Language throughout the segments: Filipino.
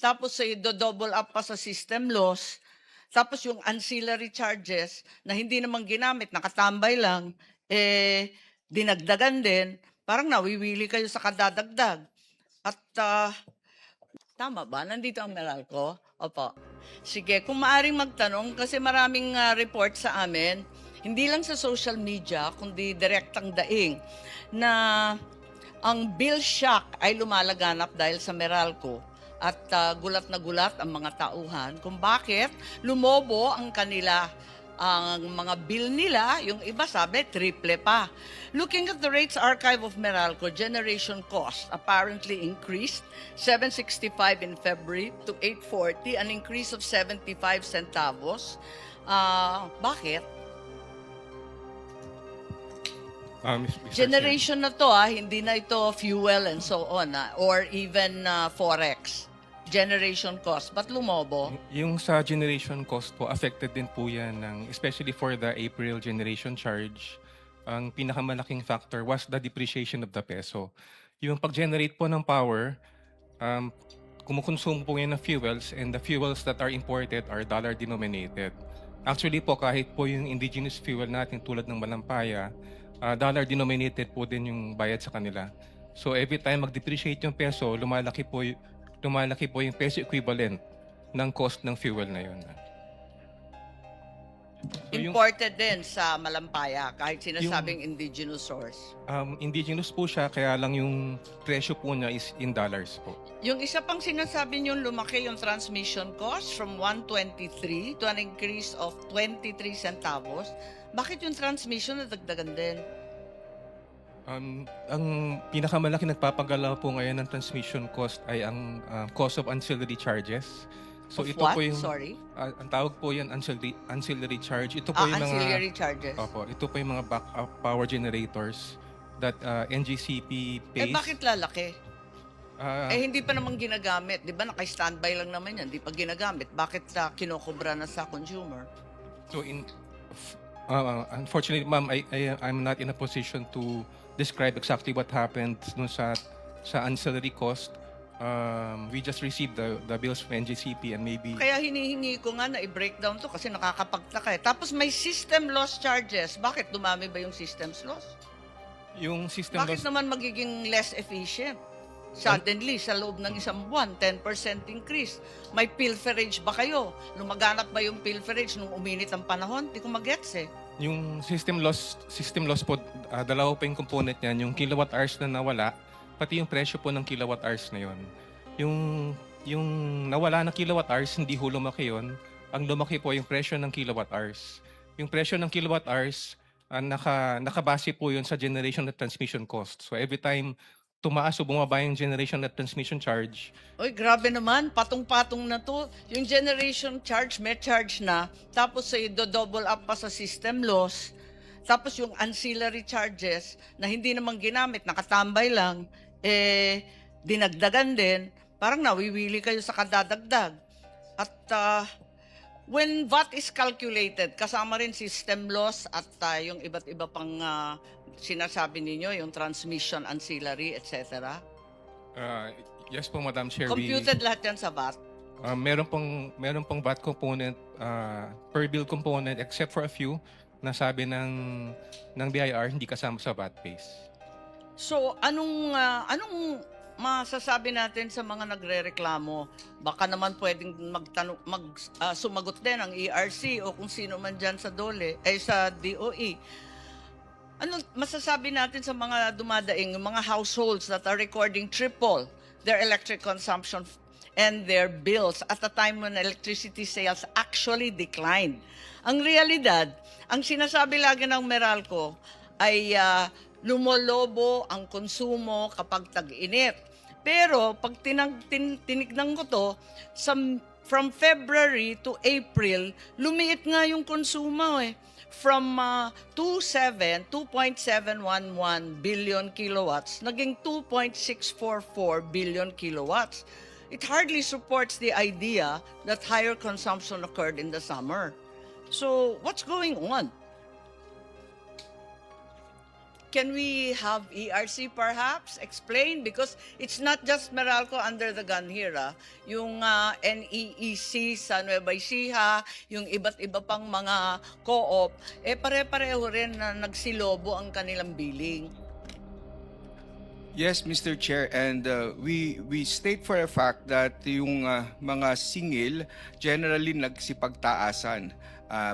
tapos do-double up pa sa system loss, tapos yung ancillary charges na hindi naman ginamit, nakatambay lang, dinagdagan din, parang nawiwili kayo sa kadadagdag. At tama ba? Nandito ang Meralco? Opo. Sige, kung maaring magtanong, kasi maraming report sa amin, hindi lang sa social media, kundi direktang daing, na ang bill shock ay lumalaganap dahil sa Meralco. At gulat na gulat ang mga tauhan kung bakit lumobo ang mga bill nila, yung iba sabi triple pa. Looking at the rates archive of Meralco, generation cost apparently increased 765 in February to 840, an increase of 75 centavos. Bakit? Mr. Generation na to, hindi na ito fuel and so on, or even forex. Generation cost. Ba't lumobo? Yung sa generation cost po, affected din po yan, especially for the April generation charge. Ang pinakamalaking factor was the depreciation of the peso. Yung pag-generate po ng power, kumukonsume po yan ng fuels, and the fuels that are imported are dollar-denominated. Actually po, kahit po yung indigenous fuel natin tulad ng malampaya, dollar-denominated po din yung bayad sa kanila. So every time mag-depreciate yung peso, lumalaki po yung peso equivalent ng cost ng fuel na yun. So Imported din sa malampaya, kahit sinasabing indigenous source. Indigenous po siya, kaya lang yung presyo po niya is in dollars po. Yung isa pang sinasabi niyo, lumaki yung transmission cost from 123 to an increase of 23 centavos. Bakit yung transmission nadagdagan din? Ang pinakamalaki nagpapagalaw po ngayon ng transmission cost ay ang cost of ancillary charges. So Of ito what? po yung Sorry? ang tawag po yan ancillary charge. Ito po yung Ancillary charges. Opo, ito po yung mga backup power generators that NGCP pays. Bakit lalaki? Ah, Hindi pa naman ginagamit. Di ba naka-standby lang naman yan, di pa ginagamit. Bakit kinokobra na sa consumer? So unfortunately, ma'am, I'm not in a position to describe exactly what happened dun sa ancillary cost. We just received the bills from NGCP, and maybe Kaya hinihingi ko nga na i-breakdown to kasi nakakapagtaka. Tapos may system loss charges. Bakit dumami ba yung systems loss? yung system Bakit loss, naman magiging less efficient? Suddenly, sa loob ng isang buwan, 10% increase. May pilferage ba kayo? Lumaganap ba yung pilferage nung uminit ang panahon? Di ko magets eh. yung system loss po, dalawa pa yung component niyan, yung kilowatt hours na nawala, pati yung presyo po ng kilowatt hours na yon. Yung nawala na kilowatt hours, hindi ho lumaki yun. Ang lumaki po yung presyo ng kilowatt hours. Yung presyo ng kilowatt hours, nakabase po yun sa generation at transmission cost. So every time tumaas o bumaba yung generation at transmission charge, Oy, grabe naman. Patong-patong na to. Yung generation charge, may charge na. Tapos do-double up pa sa system loss. Tapos yung ancillary charges na hindi naman ginamit, nakatambay lang, dinagdagan din. Parang nawiwili kayo sa kadadagdag. At when VAT is calculated, kasama rin system loss at yung iba't iba pang sinasabi ninyo, yung transmission, ancillary, etc. yes po, Madam Chair, Computed lahat yan sa VAT. meron pong VAT component, per bill component, except for a few na sabi ng BIR hindi kasama sa VAT base. So, anong masasabi natin sa mga nagrereklamo? Baka naman pwedeng sumagot din ang ERC o kung sino man dyan sa sa DOE. Ano masasabi natin sa mga dumadaing, yung mga households that are recording triple their electric consumption and their bills at a time when electricity sales actually declined? Ang realidad, ang sinasabi lagi ng Meralco ay lumolobo ang konsumo kapag tag-init. Pero pag tinignan ko to, from February to April, lumiit nga yung konsumo eh. From 2.711 billion kilowatts, naging 2.644 billion kilowatts. It hardly supports the idea that higher consumption occurred in the summer. So, what's going on? can we have ERC perhaps explain? Because it's not just Meralco under the gun here. Yung NEEC sa Nueva Ecija, yung iba't iba pang mga co-op, pare-pareho rin na nagsilobo ang kanilang billing. Yes, Mr. Chair, and we state for a fact that yung mga singil generally nagsipagtaasan,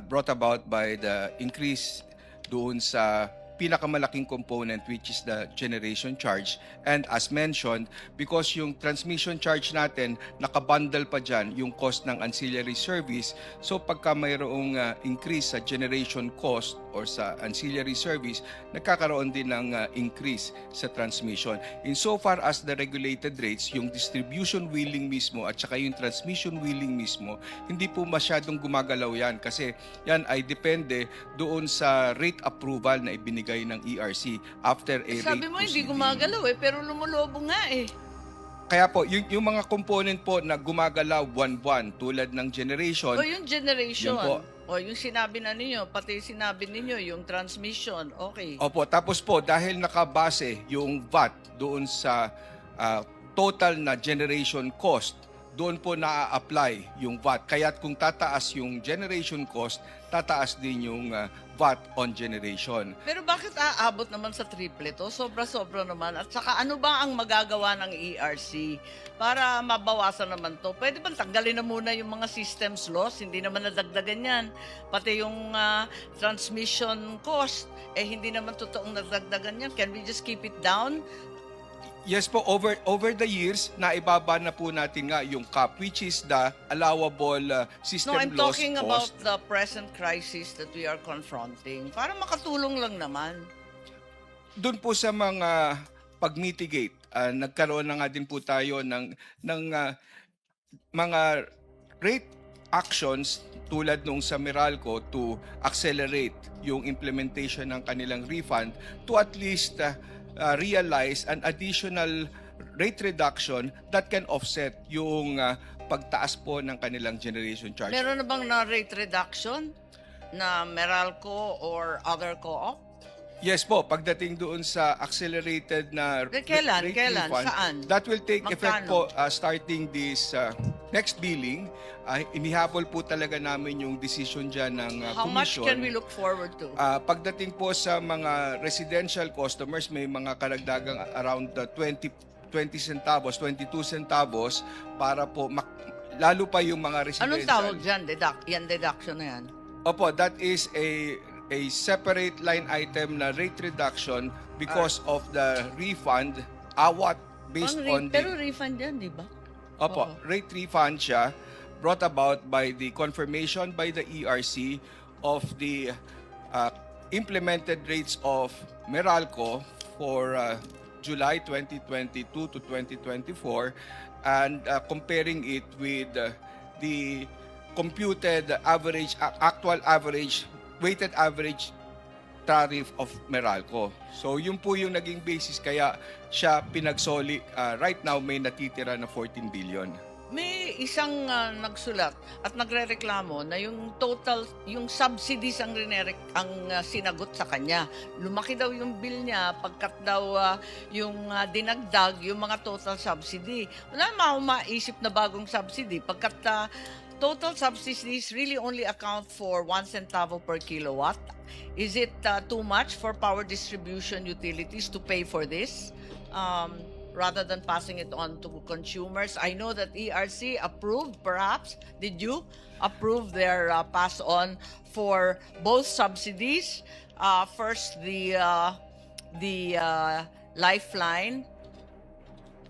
brought about by the increase doon sa pinakamalaking component, which is the generation charge. And as mentioned, because yung transmission charge natin, nakabundle pa dyan yung cost ng ancillary service. So pagka mayroong increase sa generation cost or sa ancillary service, nagkakaroon din ng increase sa transmission. Insofar as the regulated rates, yung distribution wheeling mismo at saka yung transmission wheeling mismo, hindi po masyadong gumagalaw yan kasi yan ay depende doon sa rate approval na ibinigay ng ERC after a Sabi rate mo, hindi proceeding. gumagalaw pero lumulobo nga eh. Kaya po, yung mga component po na gumagalaw buwan-buwan tulad ng generation, O yung generation. Yun po. O yung sinabi na ninyo, pati sinabi ninyo, yung transmission. Okay. opo, tapos po dahil nakabase yung VAT doon sa total na generation cost, doon po na-apply yung VAT. Kaya kung tataas yung generation cost, tataas din yung VAT on generation. Pero bakit aabot naman sa triple to? Sobra-sobra naman. At saka ano ba ang magagawa ng ERC para mabawasan naman to? Pwede ba tanggalin na muna yung mga systems loss? Hindi naman nadagdagan yan. Pati yung transmission cost, hindi naman totoong nadagdagan yan. Can we just keep it down? Yes po, over the years, naibaba na po natin nga yung cap, which is the allowable system No, I'm loss talking about cost. the present crisis that we are confronting. Para makatulong lang naman. Doon po sa mga pag-mitigate, nagkaroon na nga din po tayo ng mga rate actions tulad nung sa Meralco to accelerate yung implementation ng kanilang refund to at least realize an additional rate reduction that can offset yung pagtaas po ng kanilang generation charge. Meron na bang na rate reduction na Meralco or other co-op? Yes po, pagdating doon sa accelerated na Kailan? rate Kailan? refund, Saan? that will take effect Magkano? po starting this next billing. Inihabol po talaga namin yung decision dyan ng How much commission. can we look forward to? Pagdating po sa mga residential customers, may mga karagdagang around 20 centavos, 22 centavos para po lalo pa yung mga residential. Anong tawag dyan? Yan deduction na yan. Opo, that is a separate line item na rate reduction because of the refund awat based on Pero the refund yan, di ba? Opo, Oo. rate refund siya brought about by the confirmation by the ERC of the implemented rates of Meralco for July 2022 to 2024 and comparing it with the computed average, actual average, weighted average tariff of Meralco. So yun po yung naging basis kaya siya pinagsoli. Right now may natitira na 14 billion. May isang nagsulat at nagrereklamo na yung total, yung subsidies ang sinagot sa kanya. Lumaki daw yung bill niya pagkat daw yung dinagdag yung mga total subsidy. Wala naman maisip na bagong subsidy pagkat total subsidies really only account for 1 centavo per kilowatt. Is it too much for power distribution utilities to pay for this? Rather than passing it on to consumers. I know that ERC approved, perhaps. Did you approve their pass on for both subsidies? First, the Lifeline.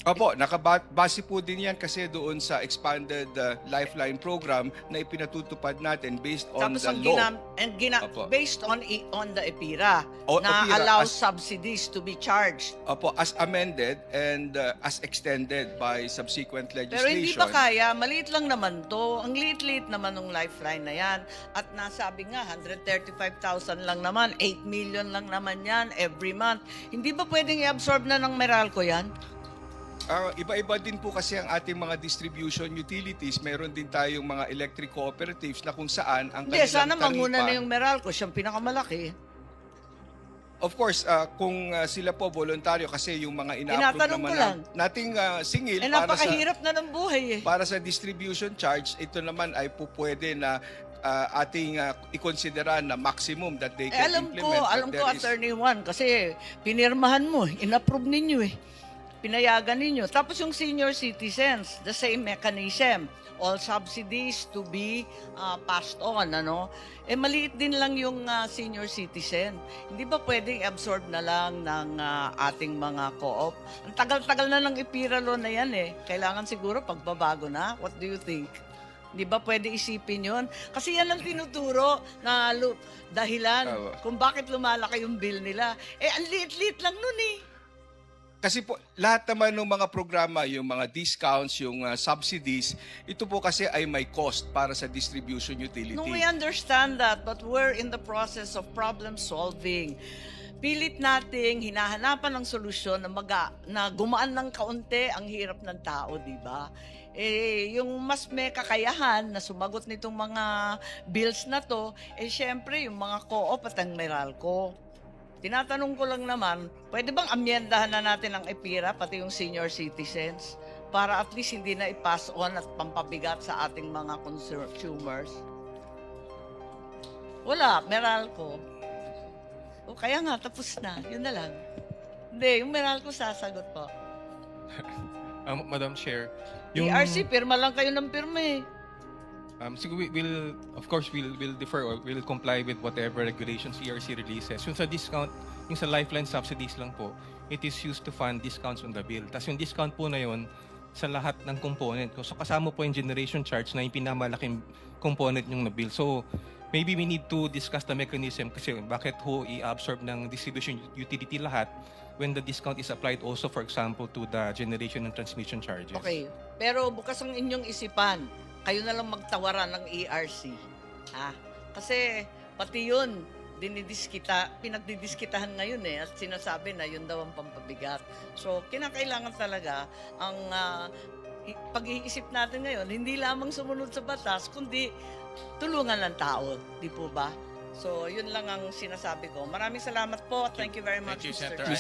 Opo, nakabase po din yan kasi doon sa expanded Lifeline program na ipinatutupad natin based on Tapos the ang law. Based Opo. on the EPIRA O, na EPIRA allows as- subsidies to be charged. Opo, as amended and as extended by subsequent Pero legislation. hindi pa kaya, maliit lang naman to. Ang liit-liit naman ng Lifeline na yan. At nasabi nga, 135,000 lang naman, 8 million lang naman yan every month. Hindi ba pwedeng i-absorb na ng Meralco yan? Iba-iba din po kasi ang ating mga distribution utilities. Meron din tayong mga electric cooperatives na kung saan ang Hindi, kanilang sana manguna taripa- na yung Meralco, siyang pinakamalaki. of course, kung sila po voluntaryo kasi yung mga ina-approve Tinatanong naman ko lang. nating singil Eh, para sa napakahirap na ng buhay eh. para sa distribution charge, ito naman ay po pwede na ating ikonsidera na maximum that they Eh, can alam implement. But ko, there is- Attorney Juan, kasi pinirmahan mo, inapprove ninyo eh. Pinayagan ninyo. Tapos yung senior citizens, the same mechanism. All subsidies to be passed on, ano? Eh, maliit din lang yung senior citizen. Hindi ba pwedeng absorb na lang ng ating mga co-op? Ang tagal-tagal na ng IPIRA law na yan eh. Kailangan siguro pagbabago na. What do you think? Di ba pwede isipin yon? Kasi yan ang tinuturo na dahilan Tama. kung bakit lumalaki yung bill nila. Eh, ang liit-liit lang nun eh. Kasi po, lahat naman ng mga programa, yung mga discounts, yung subsidies, ito po kasi ay may cost para sa distribution utility. No, we understand that, but we're in the process of problem solving. Pilit nating hinahanapan ng solusyon na gumaan ng kaunti ang hirap ng tao, di ba? Eh, yung mas may kakayahan na sumagot nitong mga bills na to, eh syempre yung mga co-op at ang Meralco. Tinatanong ko lang naman, pwede bang amyendahan na natin ang IPIRA, pati yung senior citizens, para at least hindi na i-pass on at pampabigat sa ating mga consumers? Wala, Meralco. O kaya nga, tapos na. Yun na lang. Hindi, yung Meralco sasagot po. Madam Chair, ERC, pirma lang kayo ng pirma eh. siguro of course, we'll defer or we'll comply with whatever regulations ERC releases. Yung sa discount, yung sa lifeline subsidies lang po, it is used to fund discounts on the bill. Tapos yung discount po na yun, sa lahat ng component. So kasama po yung generation charge na yung pinamalaking component yung na bill. So maybe we need to discuss the mechanism kasi bakit ho i-absorb ng distribution utility lahat when the discount is applied also, for example, to the generation and transmission charges. Okay. Pero bukas ang inyong isipan, kayo na lang magtawaran ng ERC. Kasi pati yun, pinagdidiskitahan ngayon eh, at sinasabi na yun daw ang pampabigat. So, kinakailangan talaga ang pag-iisip natin ngayon, hindi lamang sumunod sa batas, kundi tulungan ng tao. Di po ba? So, yun lang ang sinasabi ko. Maraming salamat po. Thank you very much, Thank you, Mr. Senator Chair.